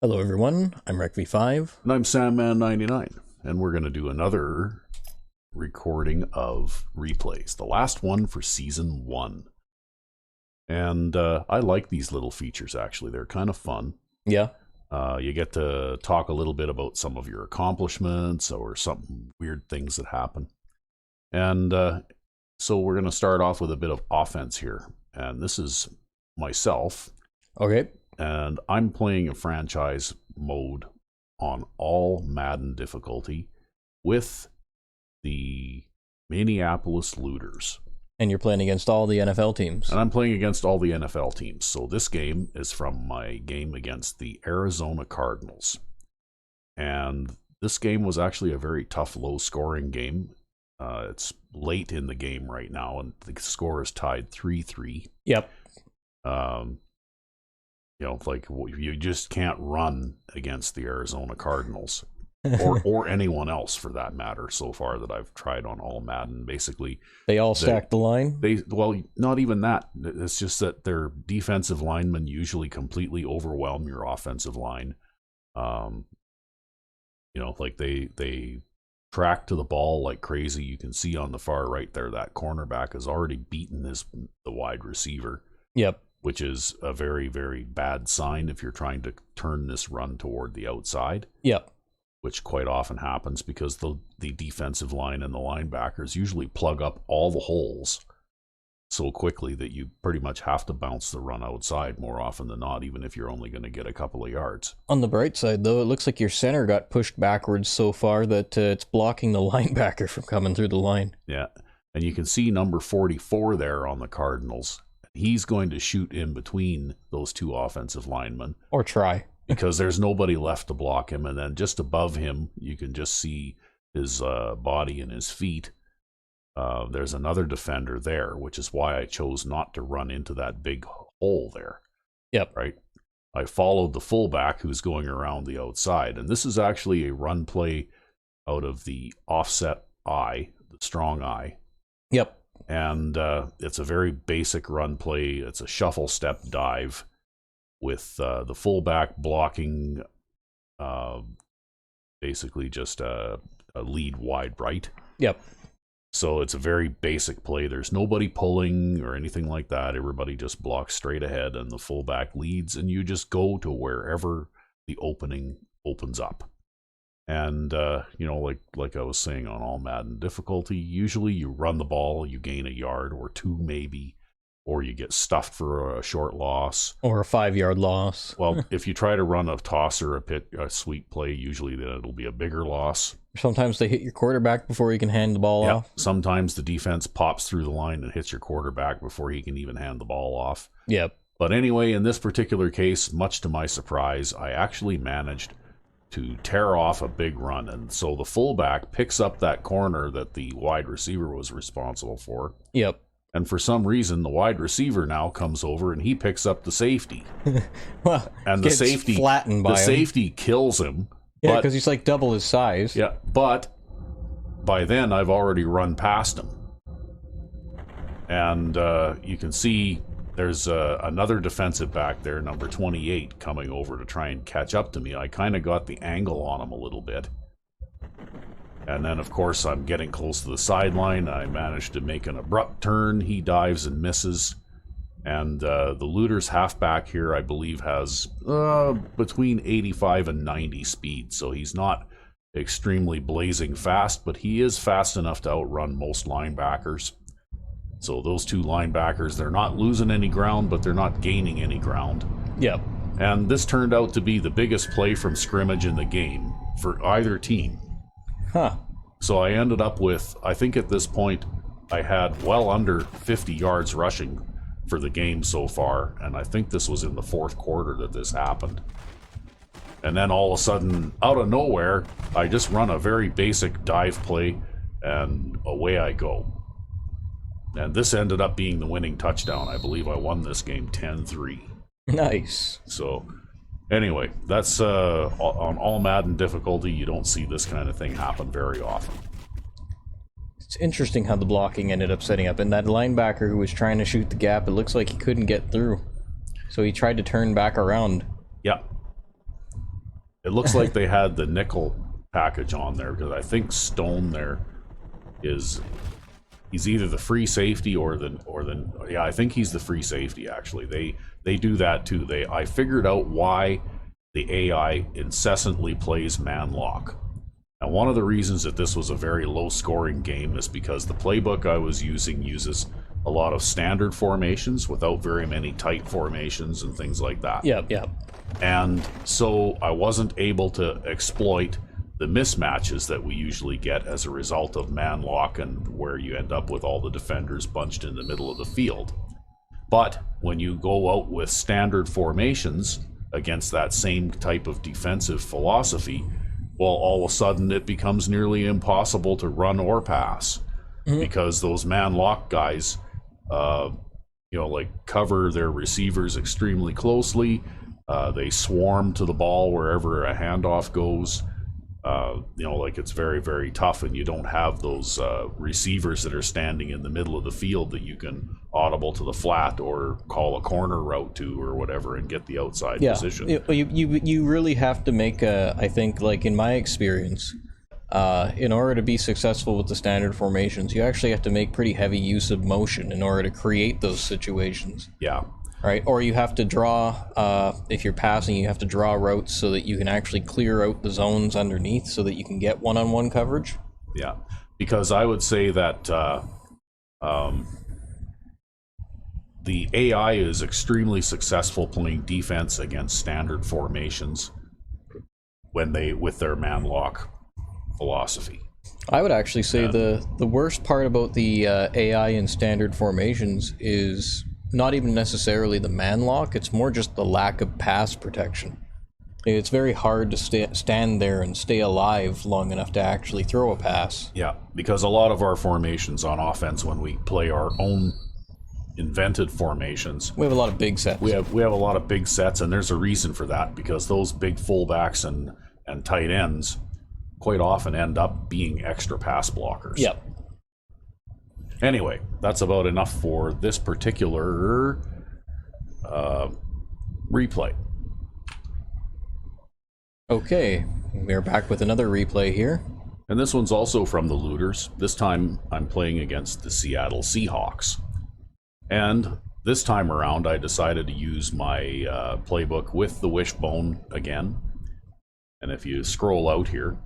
Hello everyone, I'm RecV5. And I'm Sandman99, and we're going to do another recording of replays, the last one for Season 1. And I like these little features, actually. They're kind of fun. Yeah. You get to talk a little bit about some of your accomplishments or some weird things that happen. And so we're going to start off with a bit of offense here. And this is myself. Okay. And I'm playing a franchise mode on all Madden difficulty with the Minneapolis Looters. And you're playing against all the NFL teams. And I'm playing against all the NFL teams. So this game is from my game against the Arizona Cardinals. And this game was actually a very tough, low-scoring game. It's late in the game right now, and the score is tied 3-3. Yep. You know, like you just can't run against the Arizona Cardinals or anyone else for that matter so far that I've tried on all Madden. Basically, they all stack the line? Well, not even that. It's just that their defensive linemen usually completely overwhelm your offensive line. You know, like they track to the ball like crazy. You can see on the far right there that cornerback has already beaten the wide receiver. Yep. Which is a very, very bad sign if you're trying to turn this run toward the outside. Yep. Which quite often happens because the defensive line and the linebackers usually plug up all the holes so quickly that you pretty much have to bounce the run outside more often than not, even if you're only going to get a couple of yards. On the bright side, though, it looks like your center got pushed backwards so far that it's blocking the linebacker from coming through the line. Yeah, and you can see number 44 there on the Cardinals. He's going to shoot in between those two offensive linemen. Or try. Because there's nobody left to block him. And then just above him, you can just see his body and his feet. There's another defender there, which is why I chose not to run into that big hole there. Yep. Right? I followed the fullback who's going around the outside. And this is actually a run play out of the offset eye, the strong eye. Yep. And it's a very basic run play. It's a shuffle step dive with the fullback blocking basically just a lead wide right. Yep. So it's a very basic play. There's nobody pulling or anything like that. Everybody just blocks straight ahead and the fullback leads, and you just go to wherever the opening opens up. And, you know, like I was saying on all Madden difficulty, usually you run the ball, you gain a yard or two maybe, or you get stuffed for a short loss. Or a 5-yard loss. Well, if you try to run a toss or a sweep play, usually then it'll be a bigger loss. Sometimes they hit your quarterback before you can hand the ball off. Sometimes the defense pops through the line and hits your quarterback before he can even hand the ball off. Yep. But anyway, in this particular case, much to my surprise, I actually managed to tear off a big run. And so the fullback picks up that corner that the wide receiver was responsible for. Yep. And for some reason, the wide receiver now comes over and he picks up the safety. Well, and the safety flattened by the him. safety kills him. Yeah, because he's like double his size. Yeah, but by then I've already run past him. And you can see there's another defensive back there, number 28, coming over to try and catch up to me. I kind of got the angle on him a little bit. And then, of course, I'm getting close to the sideline. I managed to make an abrupt turn. He dives and misses. And the Looters halfback here, I believe, has between 85 and 90 speed. So he's not extremely blazing fast, but he is fast enough to outrun most linebackers. So those two linebackers, they're not losing any ground, but they're not gaining any ground. Yep. And this turned out to be the biggest play from scrimmage in the game for either team. Huh. So I ended up with, I think at this point, I had well under 50 yards rushing for the game so far. And I think this was in the fourth quarter that this happened. And then all of a sudden, out of nowhere, I just run a very basic dive play, and away I go. And this ended up being the winning touchdown. I believe I won this game 10-3. Nice. So, anyway, that's on all Madden difficulty. You don't see this kind of thing happen very often. It's interesting how the blocking ended up setting up. And that linebacker who was trying to shoot the gap, it looks like he couldn't get through. So he tried to turn back around. Yeah. It looks like they had the nickel package on there, because I think Stone there he's either the free safety or the yeah, I think he's the free safety actually. They do that too. I figured out why the AI incessantly plays man lock. Now, one of the reasons that this was a very low scoring game is because the playbook I was using uses a lot of standard formations without very many tight formations and things like that. Yep. And so I wasn't able to exploit the mismatches that we usually get as a result of man lock, and where you end up with all the defenders bunched in the middle of the field. But when you go out with standard formations against that same type of defensive philosophy, well, all of a sudden it becomes nearly impossible to run or pass, because those man lock guys, like cover their receivers extremely closely. They swarm to the ball wherever a handoff goes. It's very, very tough, and you don't have those receivers that are standing in the middle of the field that you can audible to the flat or call a corner route to or whatever and get the outside position. You really have to make I think, like in my experience, in order to be successful with the standard formations, you actually have to make pretty heavy use of motion in order to create those situations. Yeah. Right, or you have to draw, if you're passing, you have to draw routes so that you can actually clear out the zones underneath so that you can get one-on-one coverage. Yeah, because I would say that the AI is extremely successful playing defense against standard formations with their man lock philosophy. I would actually say the worst part about the AI in standard formations is not even necessarily the man lock, it's more just the lack of pass protection. It's very hard to stand there and stay alive long enough to actually throw a pass. Yeah, because a lot of our formations on offense, when we play our own invented formations, we have a lot of big sets. We have a lot of big sets, and there's a reason for that, because those big fullbacks and tight ends quite often end up being extra pass blockers. Yep. Anyway, that's about enough for this particular replay. Okay, we're back with another replay here. And this one's also from the Looters. This time I'm playing against the Seattle Seahawks. And this time around I decided to use my playbook with the wishbone again. And if you scroll out here,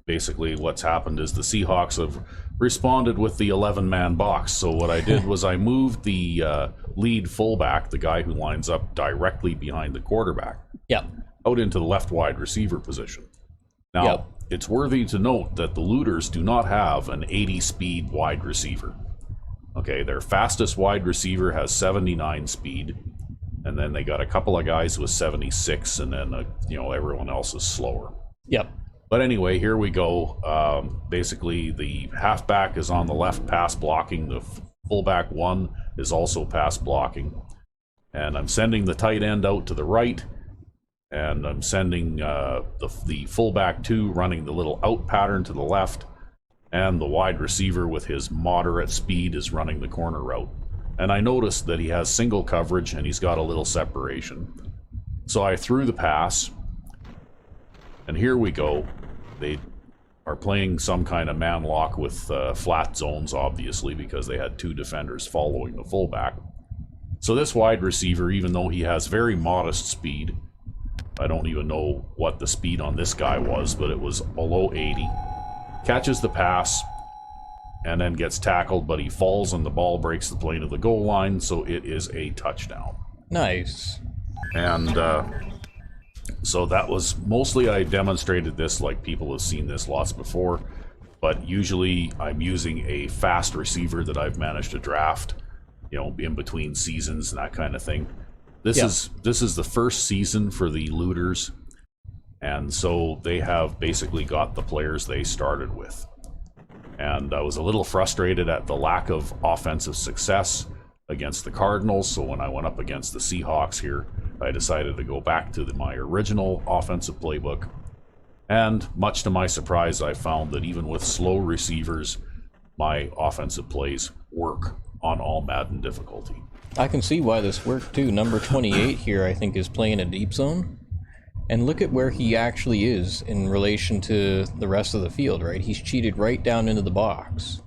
basically what's happened is the Seahawks have responded with the 11-man box. So what I did was I moved the lead fullback, the guy who lines up directly behind the quarterback, out into the left wide receiver position. Now, it's worthy to note that the Looters do not have an 80-speed wide receiver. Okay, their fastest wide receiver has 79 speed, and then they got a couple of guys with 76, and then everyone else is slower. Yep. But anyway, here we go. Basically, the halfback is on the left pass blocking. The fullback one is also pass blocking. And I'm sending the tight end out to the right. And I'm sending the fullback two running the little out pattern to the left. And the wide receiver with his moderate speed is running the corner route. And I noticed that he has single coverage and he's got a little separation. So I threw the pass. And here we go. They are playing some kind of man lock with flat zones, obviously, because they had two defenders following the fullback. So this wide receiver, even though he has very modest speed, I don't even know what the speed on this guy was, but it was below 80, catches the pass and then gets tackled, but he falls and the ball breaks the plane of the goal line, so it is a touchdown. Nice. And so that was mostly, I demonstrated this, like people have seen this lots before, but usually I'm using a fast receiver that I've managed to draft, in between seasons and that kind of thing. This is the first season for the Looters, and so they have basically got the players they started with. And I was a little frustrated at the lack of offensive success against the Cardinals, so when I went up against the Seahawks here, I decided to go back to my original offensive playbook. And much to my surprise, I found that even with slow receivers, my offensive plays work on all Madden difficulty. I can see why this worked too. Number 28 here, I think, is playing a deep zone. And look at where he actually is in relation to the rest of the field, right? He's cheated right down into the box.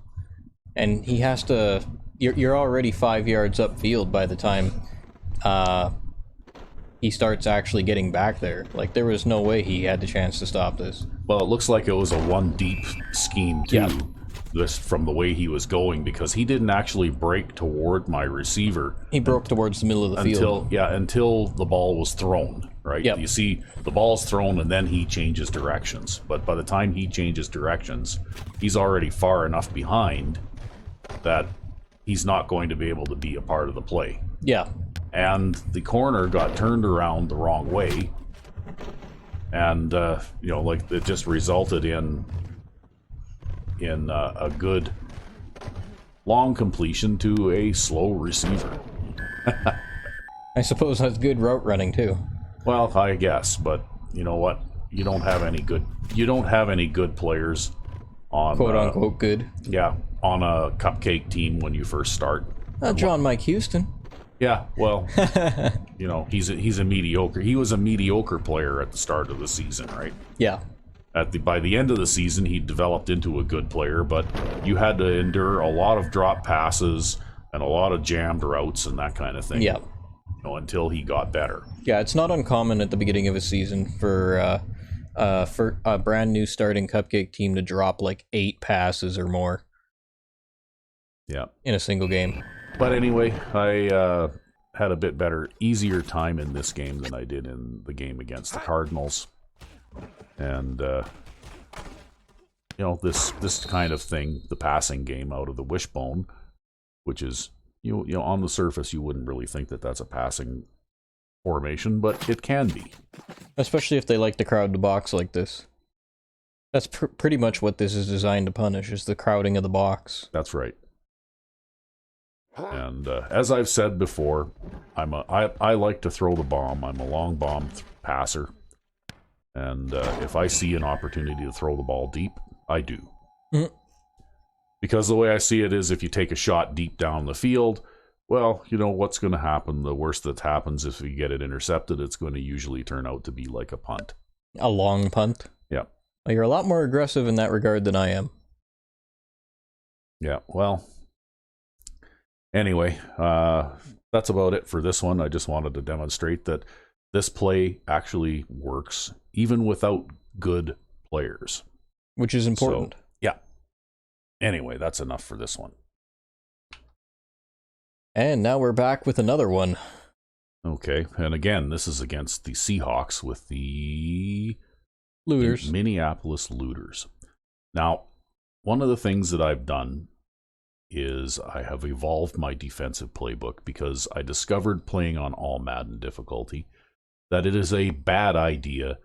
And he has to... You're already 5 yards upfield by the time he starts actually getting back there. Like, there was no way he had the chance to stop this. Well, it looks like it was a one deep scheme too, just from the way he was going, because he didn't actually break toward my receiver. He broke towards the middle of the field. Until the ball was thrown, right? Yep. You see the ball's thrown and then he changes directions. But by the time he changes directions, he's already far enough behind that he's not going to be able to be a part of the play. Yeah. And the corner got turned around the wrong way, and like it just resulted in a good long completion to a slow receiver. I suppose that's good route running too. Well, I guess, but you know what? You don't have any good players on quote unquote good. Yeah, on a cupcake team when you first start. John Mike Houston. Yeah, well, he's a mediocre. He was a mediocre player at the start of the season, right? Yeah. By the end of the season, he developed into a good player, but you had to endure a lot of drop passes and a lot of jammed routes and that kind of thing. Yeah. Until he got better. Yeah, it's not uncommon at the beginning of a season for a brand new starting cupcake team to drop like 8 passes or more. Yeah. In a single game. But anyway, I had a bit easier time in this game than I did in the game against the Cardinals. And, this kind of thing, the passing game out of the wishbone, which is, on the surface, you wouldn't really think that that's a passing formation, but it can be. Especially if they like to crowd the box like this. That's pretty much what this is designed to punish, is the crowding of the box. That's right. And as I've said before, I like to throw the bomb. I'm a long bomb passer. And if I see an opportunity to throw the ball deep, I do. Mm-hmm. Because the way I see it is, if you take a shot deep down the field, well, what's going to happen? The worst that happens is if you get it intercepted, it's going to usually turn out to be like a punt. A long punt? Yeah. Well, you're a lot more aggressive in that regard than I am. Yeah, well... Anyway, that's about it for this one. I just wanted to demonstrate that this play actually works even without good players. Which is important. So, yeah. Anyway, that's enough for this one. And now we're back with another one. Okay, and again, this is against the Seahawks with the Looters. The Minneapolis Looters. Now, one of the things that I've done is I have evolved my defensive playbook because I discovered playing on all Madden difficulty that it is a bad idea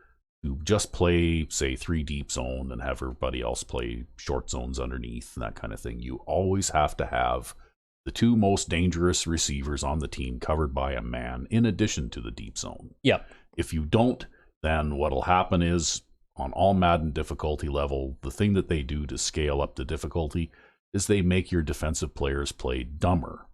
to just play, say, 3 deep zone and have everybody else play short zones underneath and that kind of thing. You always have to have the 2 most dangerous receivers on the team covered by a man in addition to the deep zone. Yep. If you don't, then what'll happen is on all Madden difficulty level, the thing that they do to scale up the difficulty is they make your defensive players play dumber,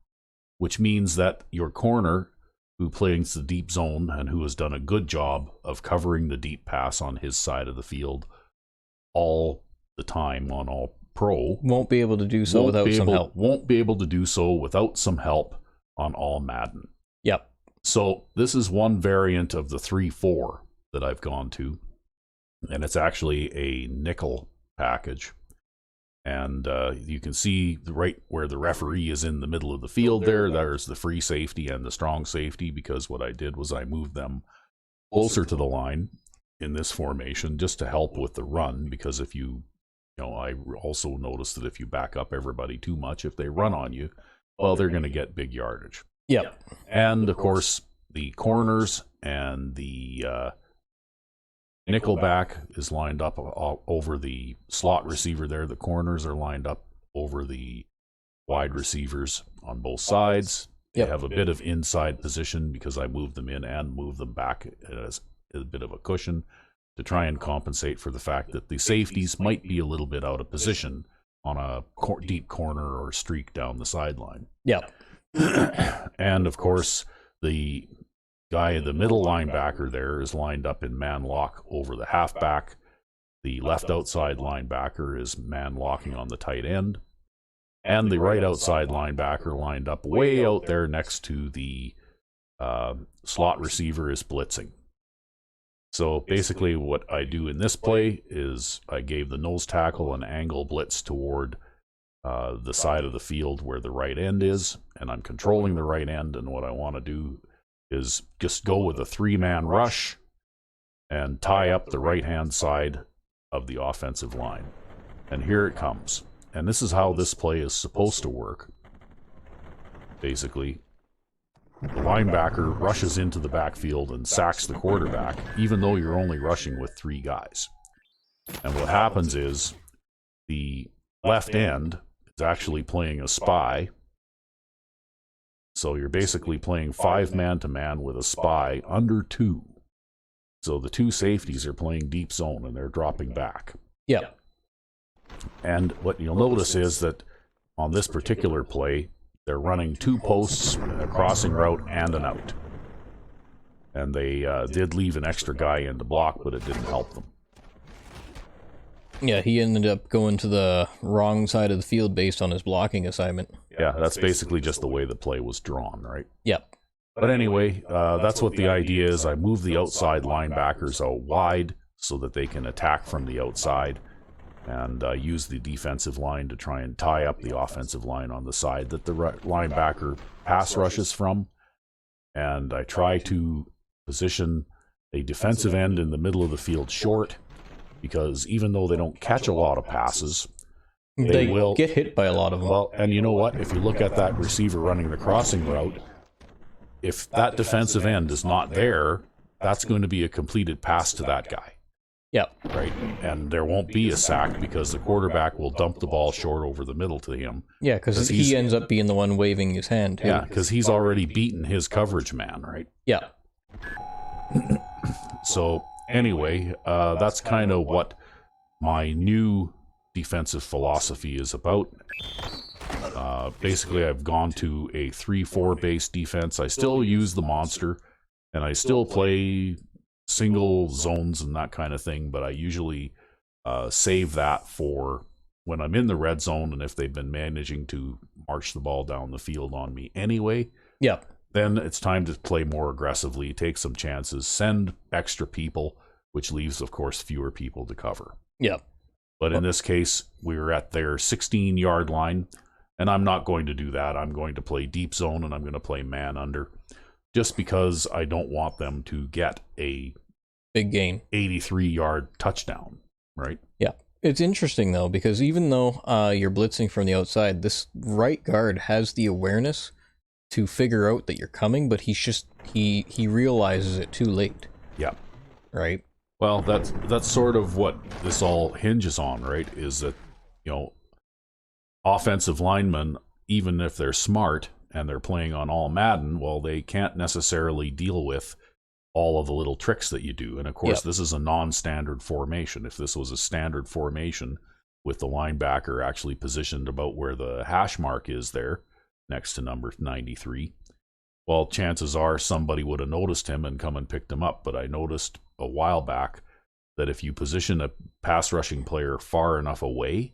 which means that your corner, who plays the deep zone and who has done a good job of covering the deep pass on his side of the field all the time on all pro, won't be able to do so without some help. Won't be able to do so without some help on all Madden. Yep. So this is one variant of the 3-4 that I've gone to, and it's actually a nickel package. And you can see right where the referee is in the middle of the field there. There's the free safety and the strong safety, because what I did was I moved them closer to the line in this formation just to help with the run, because if I also noticed that if you back up everybody too much, if they run on you, well, they're going to get big yardage. Yep. And, of course, the corners and the nickelback is lined up over the slot receiver there. The corners are lined up over the wide receivers on both sides. They have a bit of inside position because I moved them in and moved them back as a bit of a cushion to try and compensate for the fact that the safeties might be a little bit out of position on a deep corner or streak down the sideline. Yep. And, of course, the guy, the middle linebacker there, is lined up in man lock over the halfback. The left outside linebacker is man locking on the tight end. And the right outside linebacker lined up way out there next to the slot receiver is blitzing. So basically what I do in this play is I gave the nose tackle an angle blitz toward the side of the field where the right end is, and I'm controlling the right end, and what I want to do is just go with a 3-man rush and tie up the right-hand side of the offensive line. And here it comes. And this is how this play is supposed to work. Basically, the linebacker rushes into the backfield and sacks the quarterback, even though you're only rushing with 3 guys. And what happens is the left end is actually playing a spy. So you're basically playing 5 man-to-man with a spy under 2. So the 2 safeties are playing deep zone and they're dropping back. Yeah. And what you'll notice is that on this particular play, they're running 2 posts, a crossing route, and an out. And they did leave an extra guy in to block, but it didn't help them. Yeah, he ended up going to the wrong side of the field based on his blocking assignment. Yeah, that's basically just the way the play was drawn, right? Yep. But anyway, that's what the idea is. I move the outside linebackers out wide so that they can attack from the outside, and use the defensive line to try and tie up the offensive line on the side that the linebacker pass rushes from. And I try to position a defensive end in the middle of the field short, because even though they don't catch a lot of passes, they will get hit by a lot of them. Well, and you know what? If you look at that receiver running the crossing route, if that defensive end is not there, that's going to be a completed pass to that guy. Yeah. Right. And there won't be a sack because the quarterback will dump the ball short over the middle to him. Yeah, because he ends up being the one waving his hand, too. Yeah, because he's already beaten his coverage man, right? Yeah. So, anyway, that's kind of what my new defensive philosophy is about. Basically, I've gone to a 3-4 base defense. I still use the monster, and I still play single zones and that kind of thing, but I usually save that for when I'm in the red zone, and if they've been managing to march the ball down the field on me anyway, yeah, then it's time to play more aggressively, take some chances, send extra people, which leaves, of course, fewer people to cover. Yeah. But in this case, we were at their 16-yard line, and I'm not going to do that. I'm going to play deep zone, and I'm going to play man under, just because I don't want them to get a big gain, 83-yard touchdown, right? Yeah. It's interesting, though, because even though you're blitzing from the outside, this right guard has the awareness to figure out that you're coming, but he realizes it too late. Yeah. Right? Well, that's sort of what this all hinges on, right? Is that, offensive linemen, even if they're smart and they're playing on all Madden, well, they can't necessarily deal with all of the little tricks that you do. And of course, This is a non-standard formation. If this was a standard formation with the linebacker actually positioned about where the hash mark is there, next to number 93, well, chances are somebody would have noticed him and come and picked him up. But I noticed a while back that if you position a pass rushing player far enough away,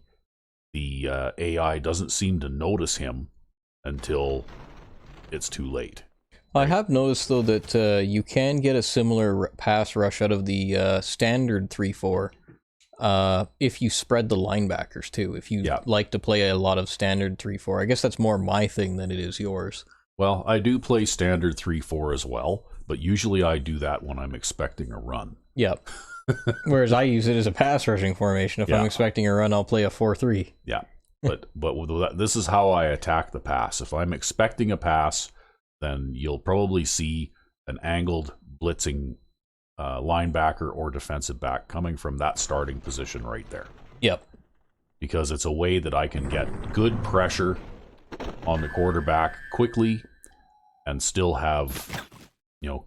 the AI doesn't seem to notice him until it's too late. I have noticed, though, that you can get a similar pass rush out of the standard 3-4 if you spread the linebackers, too. If you like to play a lot of standard 3-4. I guess that's more my thing than it is yours. Well, I do play standard 3-4 as well, but usually I do that when I'm expecting a run. Yep. Whereas I use it as a pass rushing formation. If I'm expecting a run, I'll play a 4-3. Yeah. But this is how I attack the pass. If I'm expecting a pass, then you'll probably see an angled blitzing linebacker or defensive back coming from that starting position right there. Yep. Because it's a way that I can get good pressure on the quarterback quickly and still have,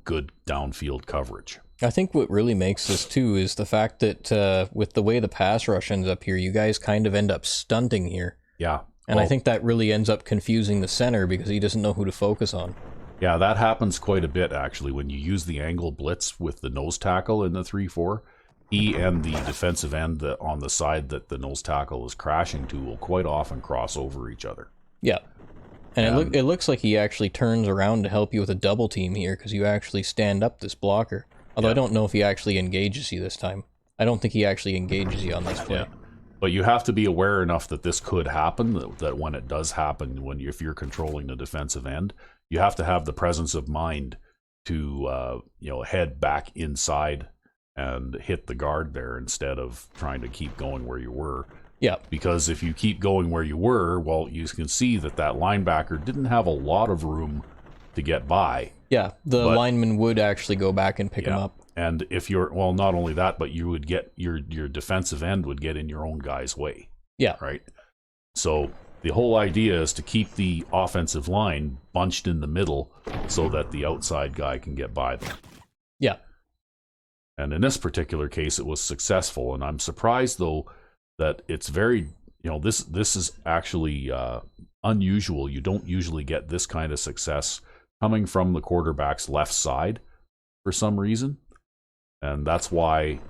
good downfield coverage. I think what really makes this, too, is the fact that with the way the pass rush ends up here, you guys kind of end up stunting here. Yeah. And I think that really ends up confusing the center because he doesn't know who to focus on. Yeah, that happens quite a bit actually when you use the angle blitz with the nose tackle in the 3-4. He and the defensive end on the side that the nose tackle is crashing to will quite often cross over each other. Yeah. And it looks like he actually turns around to help you with a double team here, because you actually stand up this blocker. Although I don't know if he actually engages you this time. I don't think he actually engages you on this play. Yeah. But you have to be aware enough that this could happen, that when it does happen, if you're controlling the defensive end, you have to have the presence of mind to head back inside and hit the guard there instead of trying to keep going where you were. Yeah. Because if you keep going where you were, well, you can see that linebacker didn't have a lot of room to get by. Yeah, the lineman would actually go back and pick him up. And if you're, well, not only that, but you would get, your defensive end would get in your own guy's way. Yeah. Right? So the whole idea is to keep the offensive line bunched in the middle so that the outside guy can get by them. Yeah. And in this particular case, it was successful. And I'm surprised, though, that it's very, this is actually unusual. You don't usually get this kind of success coming from the quarterback's left side for some reason. And that's why,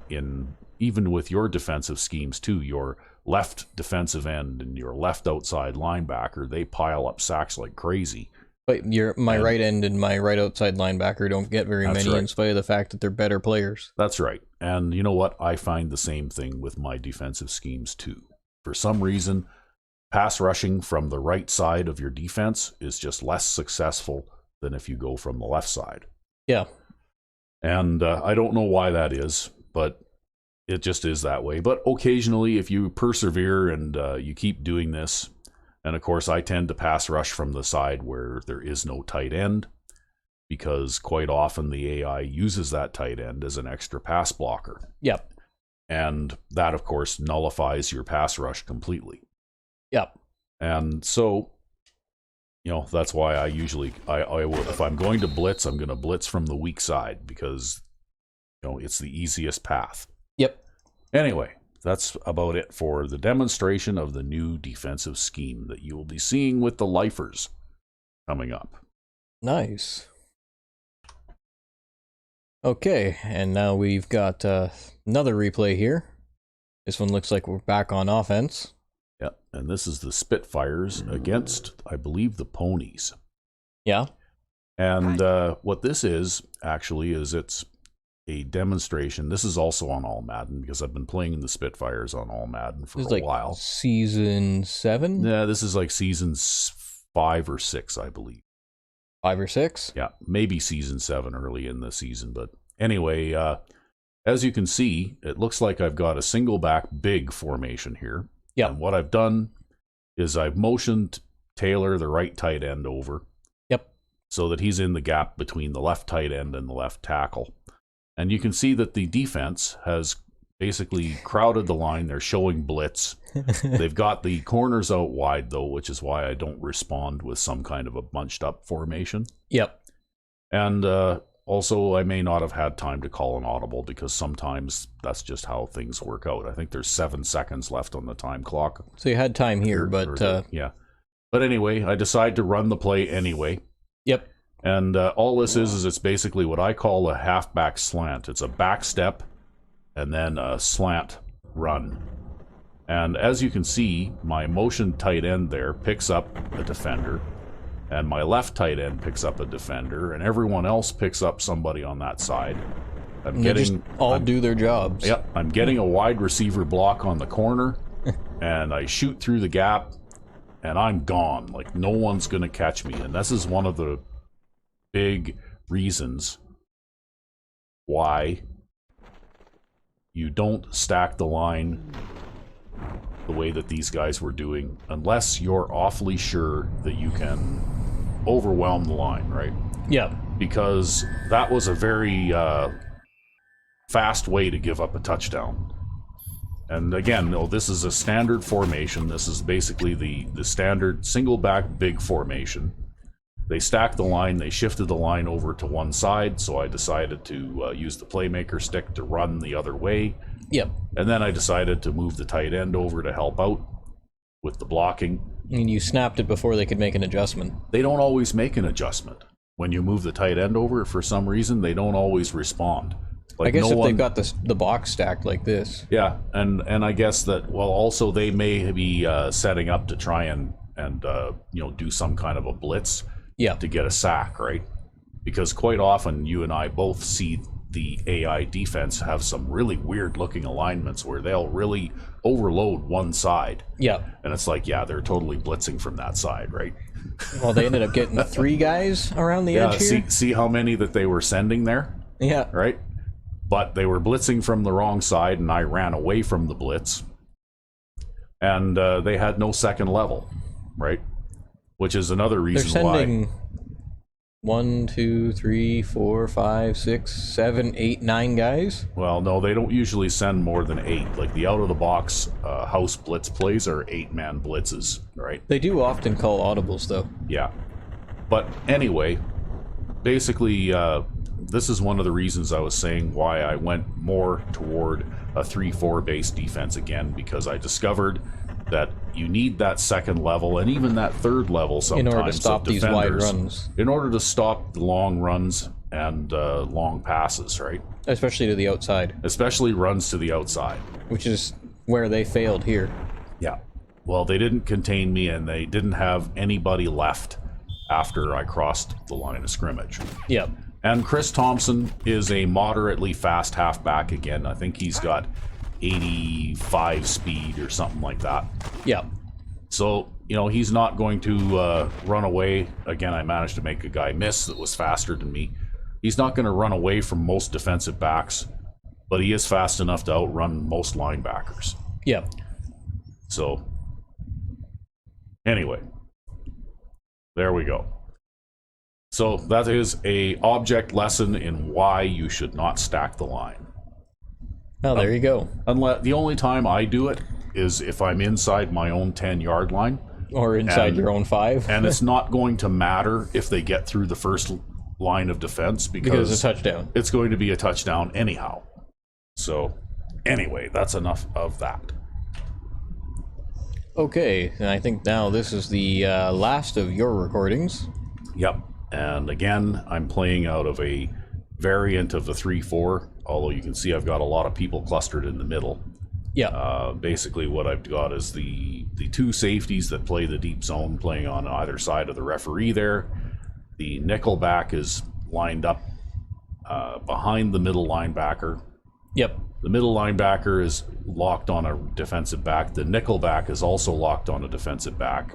even with your defensive schemes too, your left defensive end and your left outside linebacker, they pile up sacks like crazy. But my right end and my right outside linebacker don't get very many, right, in spite of the fact that they're better players. That's right. And you know what? I find the same thing with my defensive schemes too. For some reason, pass rushing from the right side of your defense is just less successful than if you go from the left side. Yeah. And I don't know why that is, but it just is that way. But occasionally, if you persevere and you keep doing this, and of course, I tend to pass rush from the side where there is no tight end, because quite often the AI uses that tight end as an extra pass blocker. Yep. And that, of course, nullifies your pass rush completely. Yep. And so, that's why I usually, if I'm going to blitz, I'm going to blitz from the weak side because, it's the easiest path. Yep. Anyway, that's about it for the demonstration of the new defensive scheme that you will be seeing with the lifers coming up. Nice. Okay, and now we've got another replay here. This one looks like we're back on offense. Yeah, and this is the Spitfires against, I believe, the Ponies. Yeah. And what this is, actually, is it's a demonstration. This is also on All Madden, because I've been playing the Spitfires on All Madden for a while. Season 7? Yeah, this is like season 5 or 6, I believe. 5 or 6? Yeah, maybe season 7 early in the season. But anyway, as you can see, it looks like I've got a single back big formation here. Yeah. And what I've done is I've motioned Taylor, the right tight end, over. Yep. So that he's in the gap between the left tight end and the left tackle. And you can see that the defense has basically crowded the line. They're showing blitz. They've got the corners out wide, though, which is why I don't respond with some kind of a bunched up formation. Yep. And also, I may not have had time to call an audible, because sometimes that's just how things work out. I think there's 7 seconds left on the time clock. So you had time here, but... yeah. But anyway, I decide to run the play anyway. Yep. And all this is it's basically what I call a halfback slant. It's a back step and then a slant run. And as you can see, my motion tight end there picks up a defender, and my left tight end picks up a defender, and everyone else picks up somebody on that side. Do their jobs. Yep, I'm getting a wide receiver block on the corner, and I shoot through the gap, and I'm gone. Like, no one's going to catch me. And this is one of the big reasons why you don't stack the line the way that these guys were doing, unless you're awfully sure that you can overwhelm the line, right? Yeah. Because that was a very fast way to give up a touchdown. And again, no, this is a standard formation. This is basically the standard single back big formation. They stacked the line, they shifted the line over to one side, so I decided to use the playmaker stick to run the other way. Yep. And then I decided to move the tight end over to help out with the blocking. I mean, you snapped it before they could make an adjustment. They don't always make an adjustment. when you move the tight end over, for some reason, they don't always respond. Like I guess no if one, they've got the box stacked like this. yeah, and I guess that, well, also they may be setting up to try and do some kind of a blitz Yeah. to get a sack, right? Because quite often you and I both see the AI defense have some really weird looking alignments where they'll really overload one side. Yeah. And it's like, yeah, they're totally blitzing from that side, right? Well, they ended up getting 3 guys around the edge here. See how many that they were sending there, Yeah. right? But they were blitzing from the wrong side, and I ran away from the blitz. And they had no second level, right? Which is another They're reason why. sending 1, 2, 3, 4, 5, 6, 7, 8, 9 guys. Well, no, they don't usually send more than 8. Like the out-of-the-box house blitz plays are 8-man blitzes, right? They do often call audibles, though. Yeah. But anyway, basically, this is one of the reasons I was saying why I went more toward a 3-4 base defense again, because I discovered that you need that second level and even that third level sometimes In order to stop these wide runs. in order to stop the long runs and long passes, right? Especially to the outside, Especially runs to the outside. which is where they failed here. Yeah. Well, they didn't contain me, and they didn't have anybody left after I crossed the line of scrimmage. Yep. And Chris Thompson is a moderately fast halfback again. I think he's got 85 speed or something like that. Yep. So, he's not going to run away. Again, I managed to make a guy miss that was faster than me. He's not going to run away from most defensive backs, but he is fast enough to outrun most linebackers. Yep. So, anyway, there we go. So that is a object lesson in why you should not stack the line. Well, there you go. Unless the only time I do it is if I'm inside my own 10-yard line. Or inside your own 5. And it's not going to matter if they get through the first line of defense because it's a touchdown. It's going to be a touchdown anyhow. So, anyway, that's enough of that. Okay, and I think now this is the last of your recordings. Yep. And again, I'm playing out of a variant of the 3-4, although you can see I've got a lot of people clustered in the middle. Yeah. Basically what I've got is the 2 safeties that play the deep zone playing on either side of the referee there. The nickelback is lined up behind the middle linebacker. Yep. The middle linebacker is locked on a defensive back. The nickelback is also locked on a defensive back.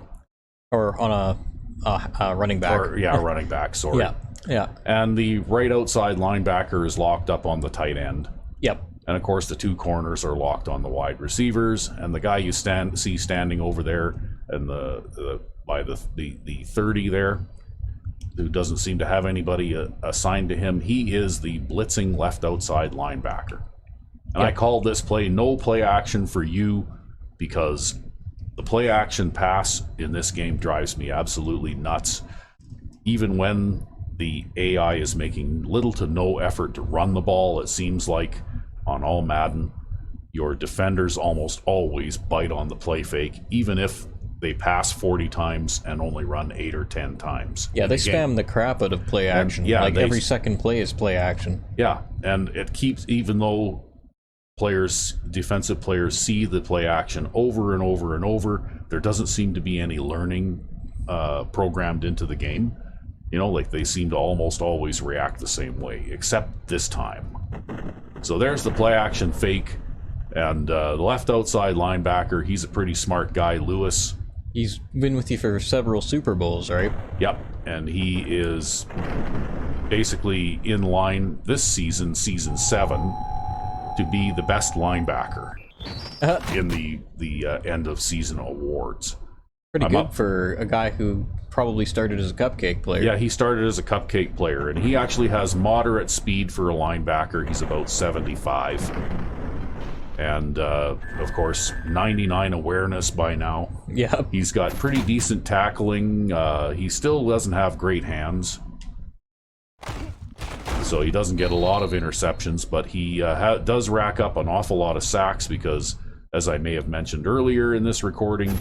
Or on a running back. Running back, sorry. Yeah. Yeah. And the right outside linebacker is locked up on the tight end. Yep. And of course, the 2 corners are locked on the wide receivers. And the guy you see standing over there, and by the 30 there, who doesn't seem to have anybody assigned to him, he is the blitzing left outside linebacker. And I call this play no play action for you, because the play action pass in this game drives me absolutely nuts. Even when the AI is making little to no effort to run the ball, it seems like on all Madden, your defenders almost always bite on the play fake, even if they pass 40 times and only run 8 or 10 times. Yeah, they spam the crap out of play action. Every second play is play action. Yeah, and it keeps, even though defensive players see the play action over and over and over, there doesn't seem to be any learning programmed into the game. Like they seem to almost always react the same way, except this time. So there's the play action fake, and the left outside linebacker, he's a pretty smart guy, Lewis. He's been with you for several Super Bowls, right? Yep, and he is basically in line this season, season 7, to be the best linebacker in the end of season awards. Pretty good for a guy who probably started as a cupcake player. Yeah, he started as a cupcake player, and he actually has moderate speed for a linebacker. He's about 75. And, of course, 99 awareness by now. Yeah. He's got pretty decent tackling. He still doesn't have great hands, so he doesn't get a lot of interceptions, but he does rack up an awful lot of sacks because, as I may have mentioned earlier in this recording,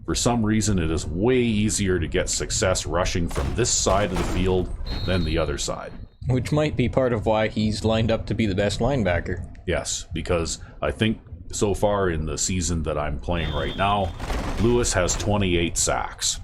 For some reason, it is way easier to get success rushing from this side of the field than the other side. Which might be part of why he's lined up to be the best linebacker. Yes, because I think so far in the season that I'm playing right now, Lewis has 28 sacks.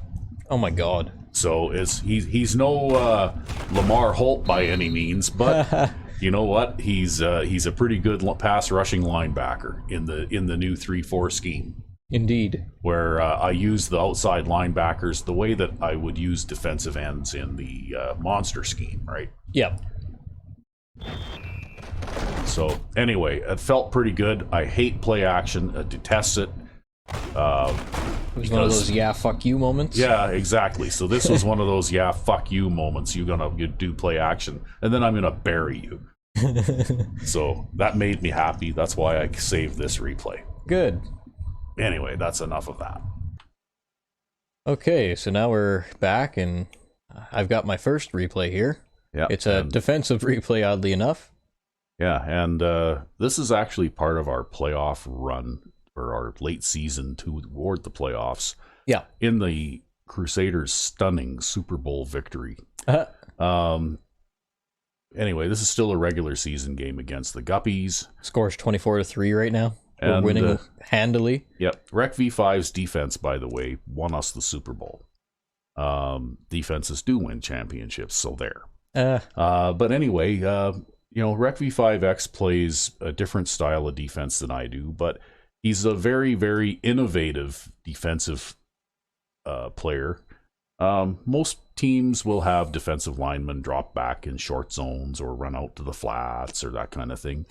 Oh my god. So he's no Lamar Holt by any means, but you know what? He's a pretty good pass rushing linebacker in the new 3-4 scheme. Indeed. Where I use the outside linebackers the way that I would use defensive ends in the monster scheme, right? Yep. So anyway, it felt pretty good. I hate play action. I detest it. It was one of those yeah fuck you moments. Yeah, exactly. So this was one of those yeah fuck you moments. You do play action, and then I'm gonna bury you. So that made me happy. That's why I saved this replay. Good. Anyway, that's enough of that. Okay, so now we're back, and I've got my first replay here. Yeah, it's a defensive replay, oddly enough. Yeah, and this is actually part of our playoff run, or our late season toward the playoffs. Yeah. In the Crusaders' stunning Super Bowl victory. Anyway, this is still a regular season game against the Guppies. Scores 24-3 right now. We're And, winning handily. Yep. Rec V5's defense, by the way, won us the Super Bowl. Defenses do win championships, so there. But anyway, Rec V5X plays a different style of defense than I do, but he's a very, very innovative defensive player. Most teams will have defensive linemen drop back in short zones or run out to the flats or that kind of thing.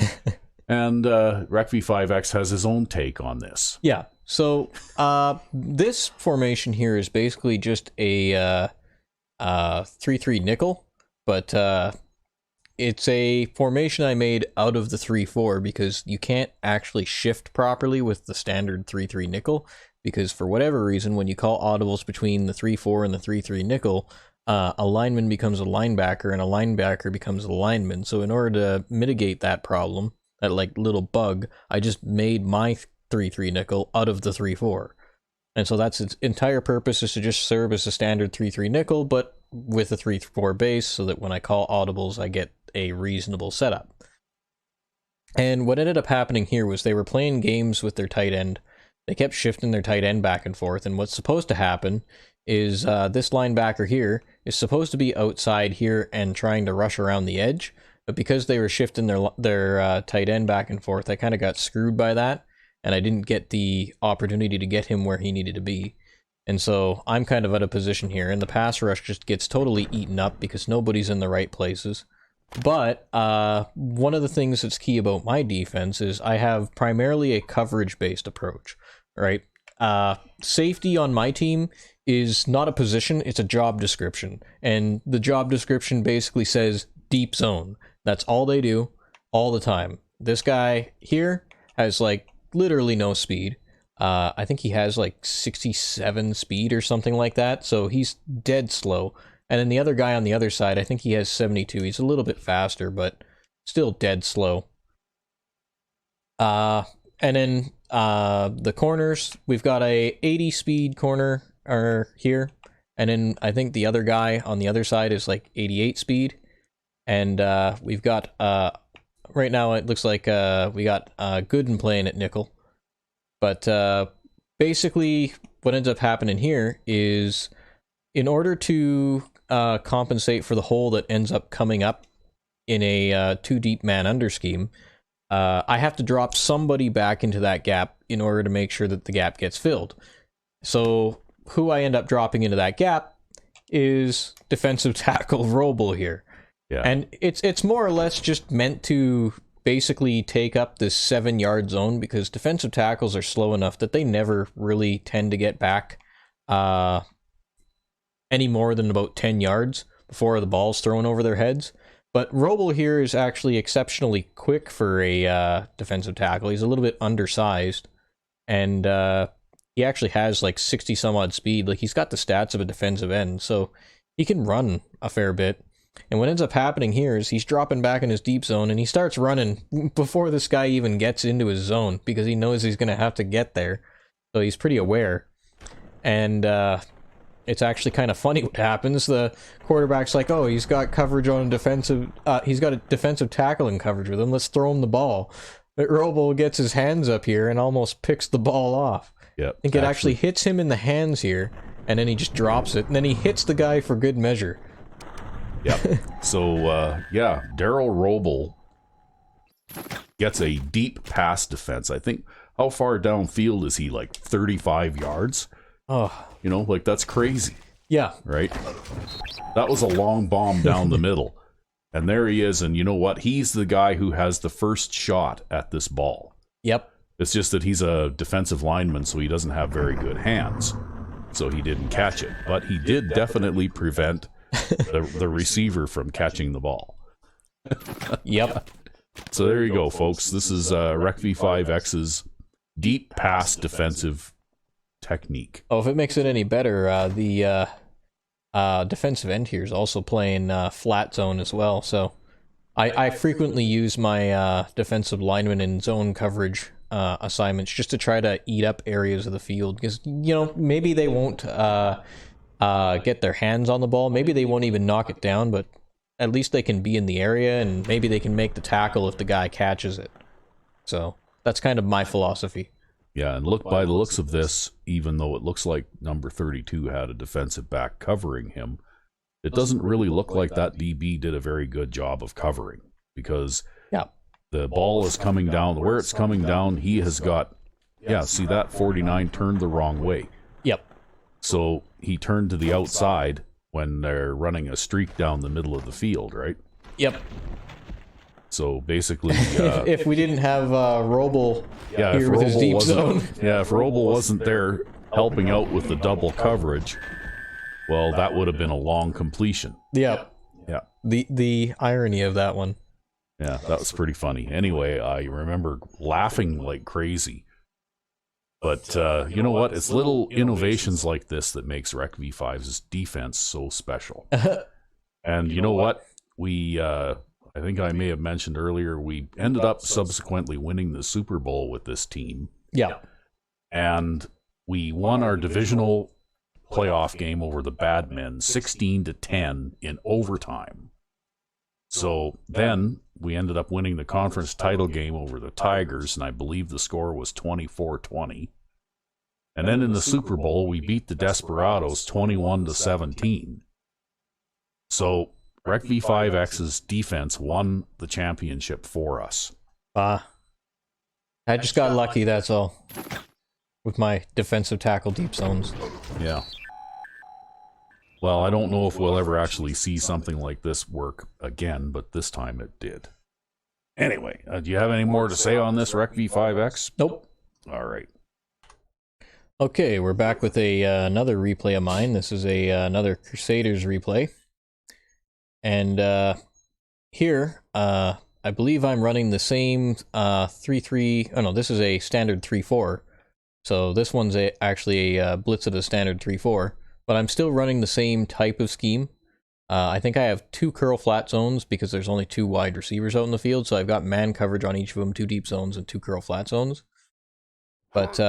And Rec V5X has his own take on this. Yeah. So this formation here is basically just a 3-3 nickel, but it's a formation I made out of the 3-4 because you can't actually shift properly with the standard 3-3 nickel, because for whatever reason, when you call audibles between the 3-4 and the 3-3 nickel, a lineman becomes a linebacker and a linebacker becomes a lineman. So in order to mitigate that problem, that like little bug, I just made my 3-3 nickel out of the 3-4. And so that's its entire purpose, is to just serve as a standard 3-3 nickel, but with a 3-4 base, so that when I call audibles, I get a reasonable setup. And what ended up happening here was they were playing games with their tight end. They kept shifting their tight end back and forth, and what's supposed to happen is this linebacker here is supposed to be outside here and trying to rush around the edge, but because they were shifting their tight end back and forth, I kind of got screwed by that, and I didn't get the opportunity to get him where he needed to be. And so I'm kind of out of position here, and the pass rush just gets totally eaten up because nobody's in the right places. But one of the things that's key about my defense is I have primarily a coverage-based approach, right? Safety on my team is not a position, it's a job description. And the job description basically says deep zone. That's all they do, all the time. This guy here has like literally no speed. I think he has like 67 speed or something like that, so he's dead slow. And then the other guy on the other side, I think he has 72. He's a little bit faster, but still dead slow. And then the corners, we've got a 80 speed corner here. And then I think the other guy on the other side is like 88 speed. And we've got, right now it looks like we got Gooden playing at nickel. But basically what ends up happening here is, in order to compensate for the hole that ends up coming up in a 2-deep man under scheme, I have to drop somebody back into that gap in order to make sure that the gap gets filled. So who I end up dropping into that gap is defensive tackle Roble here. Yeah. And it's more or less just meant to basically take up this 7-yard zone, because defensive tackles are slow enough that they never really tend to get back any more than about 10 yards before the ball's thrown over their heads. But Roble here is actually exceptionally quick for a defensive tackle. He's a little bit undersized, and he actually has like 60 some odd speed. Like, he's got the stats of a defensive end, so he can run a fair bit. And what ends up happening here is he's dropping back in his deep zone, and he starts running before this guy even gets into his zone, because he knows he's going to have to get there. So he's pretty aware. and it's actually kind of funny what happens. The quarterback's like, oh, he's got coverage on defensive, he's got a defensive tackling coverage with him, let's throw him the ball. But Robo gets his hands up here and almost picks the ball off. Yep. I think it actually hits him in the hands here, and then he just drops it, and then he hits the guy for good measure. Yep. So, yeah, Daryl Roble gets a deep pass defense. I think, how far downfield is he? Like 35 yards? Oh. You know, like that's crazy. Yeah. Right? That was a long bomb down the middle. And there he is, and you know what? He's the guy who has the first shot at this ball. Yep. It's just that he's a defensive lineman, so he doesn't have very good hands. So he didn't catch it. But he did definitely prevent the receiver from catching the ball. Yep. So there you go, folks. This is Rec V5X's deep pass defensive technique. Oh, if it makes it any better, the defensive end here is also playing flat zone as well. So I frequently use my defensive linemen in zone coverage assignments just to try to eat up areas of the field, because, you know, maybe they won't get their hands on the ball, maybe they won't even knock it down, but at least they can be in the area, and maybe they can make the tackle if the guy catches it. So that's kind of my philosophy. Yeah, and look, by the looks of this, even though it looks like number 32 had a defensive back covering him, it doesn't really look like that DB did a very good job of covering, because yeah, the ball is coming down. Where it's coming down, he has got, yeah, see that 49 turned the wrong way. Yep. So he turned to the outside when they're running a streak down the middle of the field, right? Yep. So basically, if we didn't have Roble yeah, here with his deep zone, yeah, if Roble wasn't there helping out with the double coverage, well, that would have been a long completion. Yeah. Yeah. The irony of that one. Yeah, that was pretty funny. Anyway, I remember laughing like crazy. But you know what? It's little innovations like this that makes Rec V5's defense so special. And you know what? We, I think I may have mentioned earlier, we ended up subsequently winning the Super Bowl with this team. Yeah. And we won our divisional playoff game over the Bad Men 16-10 in overtime. So then we ended up winning the conference title game over the Tigers, and I believe the score was 24-20. And then in the Super Bowl, we beat the Desperados 21-17. So Rec V5X's defense won the championship for us. I just got lucky, that's all. With my defensive tackle deep zones. Yeah. Well, I don't know if we'll ever actually see something like this work again, but this time it did. Anyway, do you have any more to say on this Rec V5X? Nope. All right. Okay, we're back with another replay of mine. This is another Crusaders replay. And here, I believe I'm running the same 3-3... Oh no, this is a standard 3-4. So this one's actually a blitz at a standard 3-4. But I'm still running the same type of scheme. I think I have 2 curl flat zones because there's only 2 wide receivers out in the field. So I've got man coverage on each of them, 2 deep zones and 2 curl flat zones. But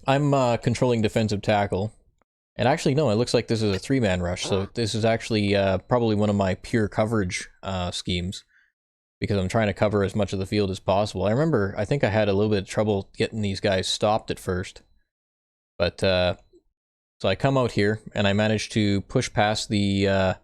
I'm controlling defensive tackle. And actually, no, it looks like this is a 3-man rush. So this is actually probably one of my pure coverage schemes, because I'm trying to cover as much of the field as possible. I think I had a little bit of trouble getting these guys stopped at first. But so I come out here, and I managed to push past the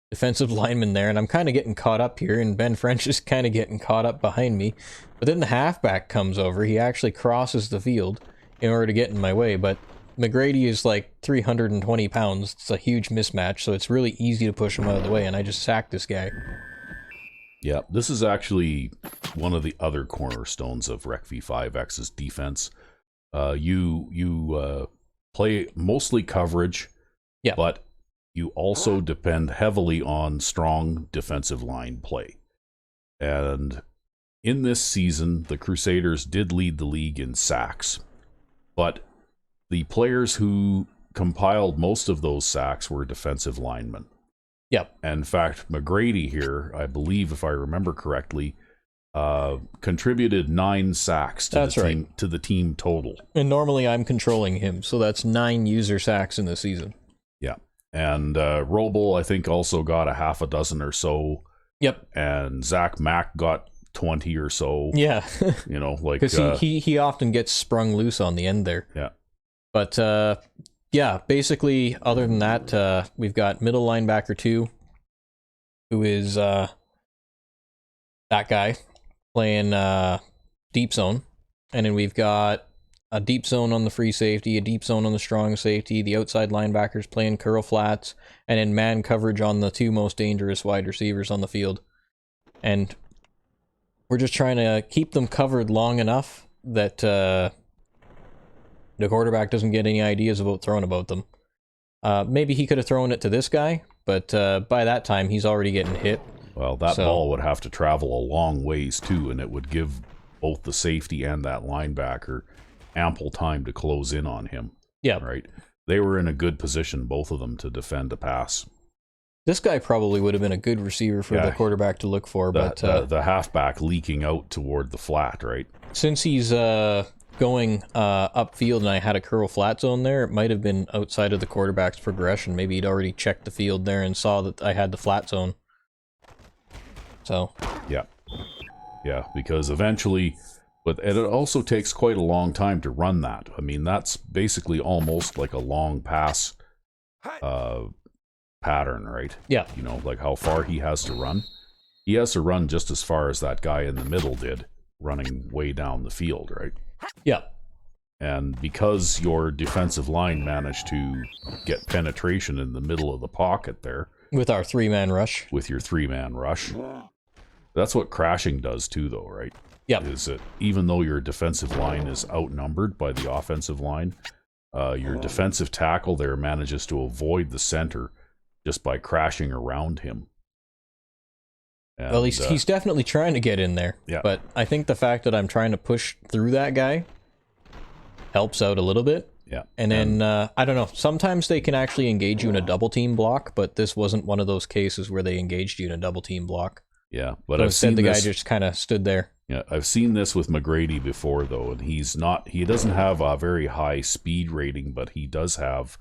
defensive lineman there, and I'm kind of getting caught up here, and Ben French is kind of getting caught up behind me. But then the halfback comes over. He actually crosses the field in order to get in my way, but McGrady is like 320 pounds. It's a huge mismatch, so it's really easy to push him out of the way, and I just sacked this guy. Yeah, this is actually one of the other cornerstones of Rec V5X's defense. You play mostly coverage, yeah, but you also depend heavily on strong defensive line play. And in this season, the Crusaders did lead the league in sacks, but the players who compiled most of those sacks were defensive linemen. Yep. And in fact, McGrady here, I believe, if I remember correctly, contributed 9 sacks to That's the right. team to the team total. And normally I'm controlling him, so that's 9 user sacks in the season. Yeah, and Roble I think also got a half a dozen or so. Yep. And Zach Mack got 20 or so. Yeah. You know, like because he often gets sprung loose on the end there. Yeah. But yeah, basically, other than that, we've got middle linebacker 2, who is that guy playing deep zone, and then we've got a deep zone on the free safety, a deep zone on the strong safety, the outside linebackers playing curl flats, and then man coverage on the 2 most dangerous wide receivers on the field. And we're just trying to keep them covered long enough that the quarterback doesn't get any ideas about throwing about them. Maybe he could have thrown it to this guy, but by that time he's already getting hit. Well, that ball would have to travel a long ways too, and it would give both the safety and that linebacker ample time to close in on him. Yeah. Right. They were in a good position, both of them, to defend a pass. This guy probably would have been a good receiver for the quarterback to look for, but the halfback leaking out toward the flat, right? Since he's going upfield and I had a curl flat zone there, it might have been outside of the quarterback's progression. Maybe he'd already checked the field there and saw that I had the flat zone. So yeah, because eventually, but it also takes quite a long time to run that. I mean, that's basically almost like a long pass pattern, right? Yeah. You know, like how far he has to run. He has to run just as far as that guy in the middle did, running way down the field, right? Yeah. And because your defensive line managed to get penetration in the middle of the pocket there, with our 3-man rush. With your 3-man rush. That's what crashing does too, though, right? Yep. Is that even though your defensive line is outnumbered by the offensive line, your defensive tackle there manages to avoid the center just by crashing around him. And, well, he's definitely trying to get in there. Yeah. But I think the fact that I'm trying to push through that guy helps out a little bit. Yeah. And then, I don't know, sometimes they can actually engage you in a double team block, but this wasn't one of those cases where they engaged you in a double team block. Yeah, but so I've instead seen the guy this, just kind of stood there. Yeah, I've seen this with McGrady before, though, and he doesn't have a very high speed rating, but he does have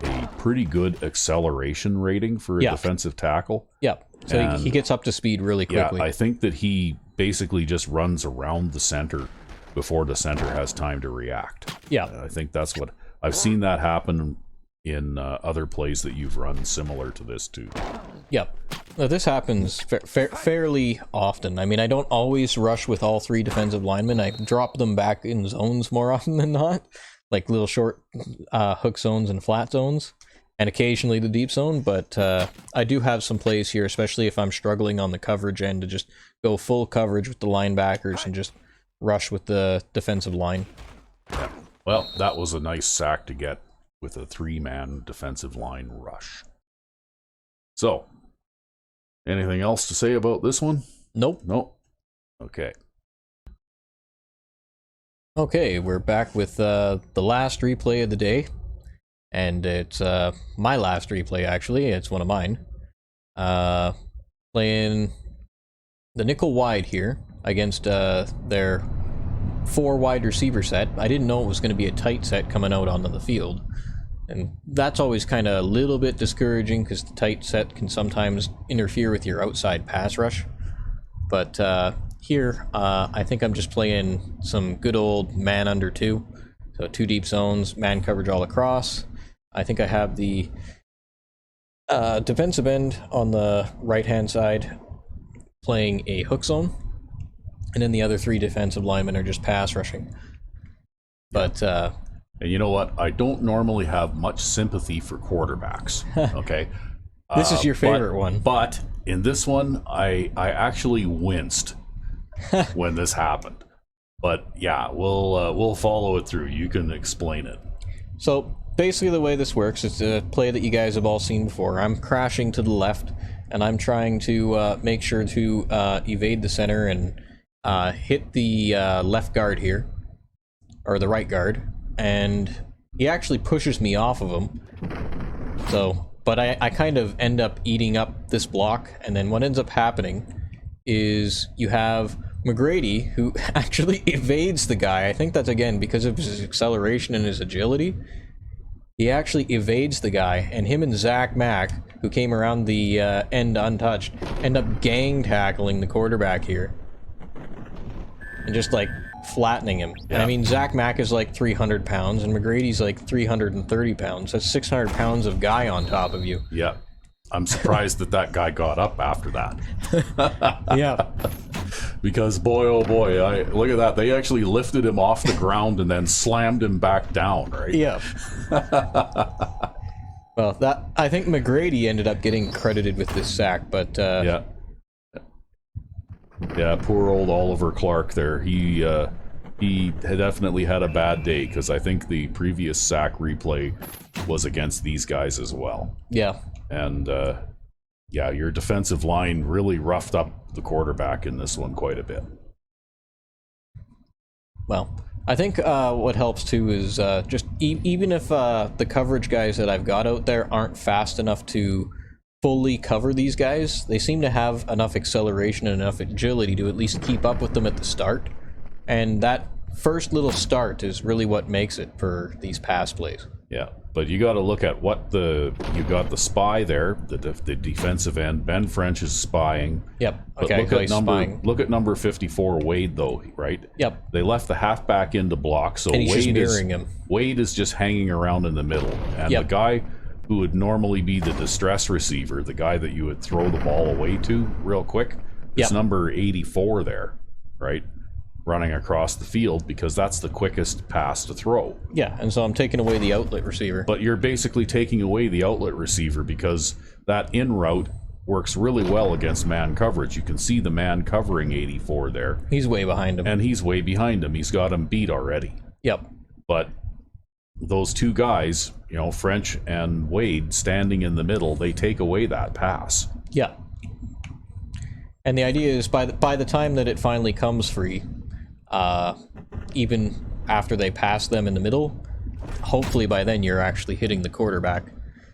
a pretty good acceleration rating for a defensive tackle. Yeah, so he gets up to speed really quickly. Yeah, I think that he basically just runs around the center before the center has time to react. Yeah. I think that's what... I've seen that happen in other plays that you've run similar to this, too. Yep. Now, this happens fairly often. I mean, I don't always rush with all 3 defensive linemen. I drop them back in zones more often than not, like little short hook zones and flat zones, and occasionally the deep zone. But I do have some plays here, especially if I'm struggling on the coverage end, to just go full coverage with the linebackers and just rush with the defensive line. Yeah. Well, that was a nice sack to get with a 3-man defensive line rush. So, anything else to say about this one? Nope. Nope. Okay. Okay, we're back with the last replay of the day. And it's my last replay, actually. It's one of mine. Playing the nickel wide here against their 4 wide receiver set. I didn't know it was going to be a tight set coming out onto the field. And that's always kind of a little bit discouraging because the tight set can sometimes interfere with your outside pass rush. But here, I think I'm just playing some good old man under 2. So 2 deep zones, man coverage all across. I think I have the defensive end on the right-hand side playing a hook zone. And then the other 3 defensive linemen are just pass rushing. But... and you know what? I don't normally have much sympathy for quarterbacks. Okay? This is your favorite one. But in this one, I actually winced when this happened. But yeah, we'll follow it through. You can explain it. So basically the way this works, it's a play that you guys have all seen before. I'm crashing to the left, and I'm trying to make sure to evade the center and hit the left guard here, or the right guard, and he actually pushes me off of him. So, but I kind of end up eating up this block, and then what ends up happening is you have McGrady, who actually evades the guy. I think that's, again, because of his acceleration and his agility. He actually evades the guy, and him and Zach Mack, who came around the end untouched, end up gang tackling the quarterback here. And just, like, flattening him. Yeah. And I mean, Zach Mack is like 300 pounds, and McGrady's like 330 pounds. That's 600 pounds of guy on top of you. Yeah. I'm surprised that guy got up after that. Yeah. Because boy, oh boy, look at that. They actually lifted him off the ground and then slammed him back down, right? Yeah. Well, I think McGrady ended up getting credited with this sack, but Yeah. Yeah, poor old Oliver Clark there. He had definitely had a bad day, because I think the previous sack replay was against these guys as well. Yeah. And yeah, your defensive line really roughed up the quarterback in this one quite a bit. Well, I think what helps too is just even if the coverage guys that I've got out there aren't fast enough to fully cover these guys, they seem to have enough acceleration and enough agility to at least keep up with them at the start. And that first little start is really what makes it for these pass plays. Yeah, but you got to look at you got the spy there, the defensive end. Ben French is spying. Yep. But Okay. look at number 54, Wade, though, right? Yep. They left the halfback in to block, so And he's just mirroring him. Wade is just hanging around in the middle, and Yep. the guy who would normally be the distress receiver, the guy that you would throw the ball away to real quick, is Yep. number 84 there, right? Running across the field, because that's the quickest pass to throw. Yeah, and so I'm taking away the outlet receiver. But you're basically taking away the outlet receiver, because that in route works really well against man coverage. You can see the man covering 84 there, He's way behind him. and he's way behind him. He's got him beat already. Yep. But those two guys, French and Wade, standing in the middle, they take away that pass. Yeah. And the idea is by the time that it finally comes free, even after they pass them in the middle, hopefully by then you're actually hitting the quarterback.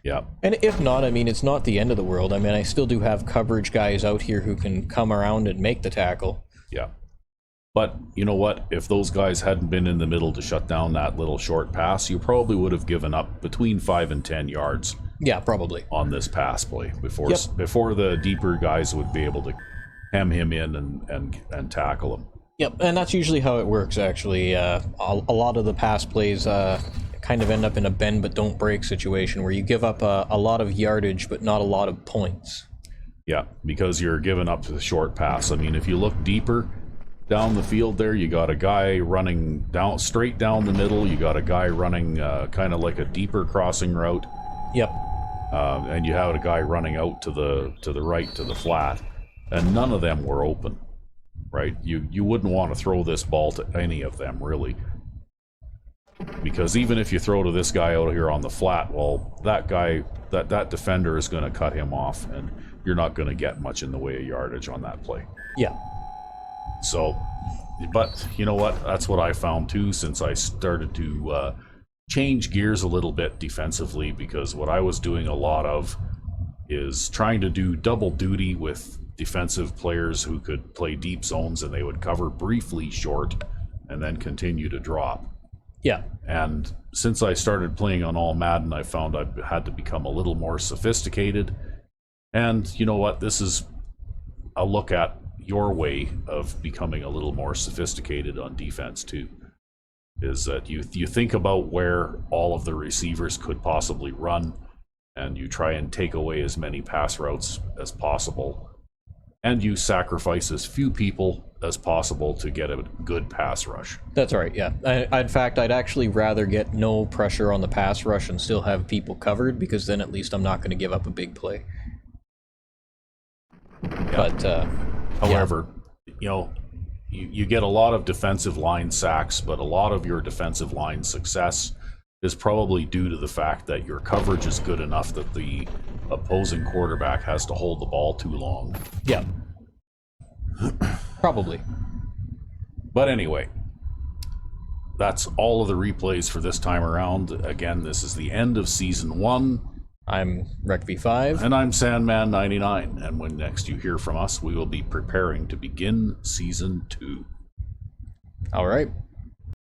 Yeah. And if not, I mean, it's not the end of the world. I mean, I still do have coverage guys out here who can come around and make the tackle. Yeah. But you know what? If those guys hadn't been in the middle to shut down that little short pass, you probably would have given up between 5 and 10 yards Yeah, probably. on this pass play before Yep. before the deeper guys would be able to hem him in and tackle him. Yep, and that's usually how it works, actually. A lot of the pass plays kind of end up in a bend but don't break situation where you give up a lot of yardage but not a lot of points. Yeah, because you're giving up to the short pass. I mean, if you look deeper down the field there, you got a guy running straight down the middle. You got a guy running kind of like a deeper crossing route. Yep. And you had a guy running out to the right to the flat, and none of them were open. Right? You wouldn't want to throw this ball to any of them, really. Because even if you throw to this guy out here on the flat, well, that guy, that defender is going to cut him off, and you're not going to get much in the way of yardage on that play. Yeah. So, but you know what? That's what I found too, since I started to change gears a little bit defensively, because what I was doing a lot of is trying to do double duty with defensive players who could play deep zones, and they would cover briefly short and then continue to drop. Yeah. And since I started playing on all Madden, I found I had to become a little more sophisticated. And you know what? This is a look at your way of becoming a little more sophisticated on defense too. Is that you think about where all of the receivers could possibly run, and you try and take away as many pass routes as possible, and you sacrifice as few people as possible to get a good pass rush. That's right, yeah. In fact, I'd actually rather get no pressure on the pass rush and still have people covered, because then at least I'm not going to give up a big play. Yeah. But, however, you get a lot of defensive line sacks, but a lot of your defensive line success is probably due to the fact that your coverage is good enough that the opposing quarterback has to hold the ball too long. yeah. Probably. But anyway, that's all of the replays for this time around. Again, this is the end of Season 1. I'm RecV5. And I'm Sandman99. And when next you hear from us, we will be preparing to begin Season 2. All right.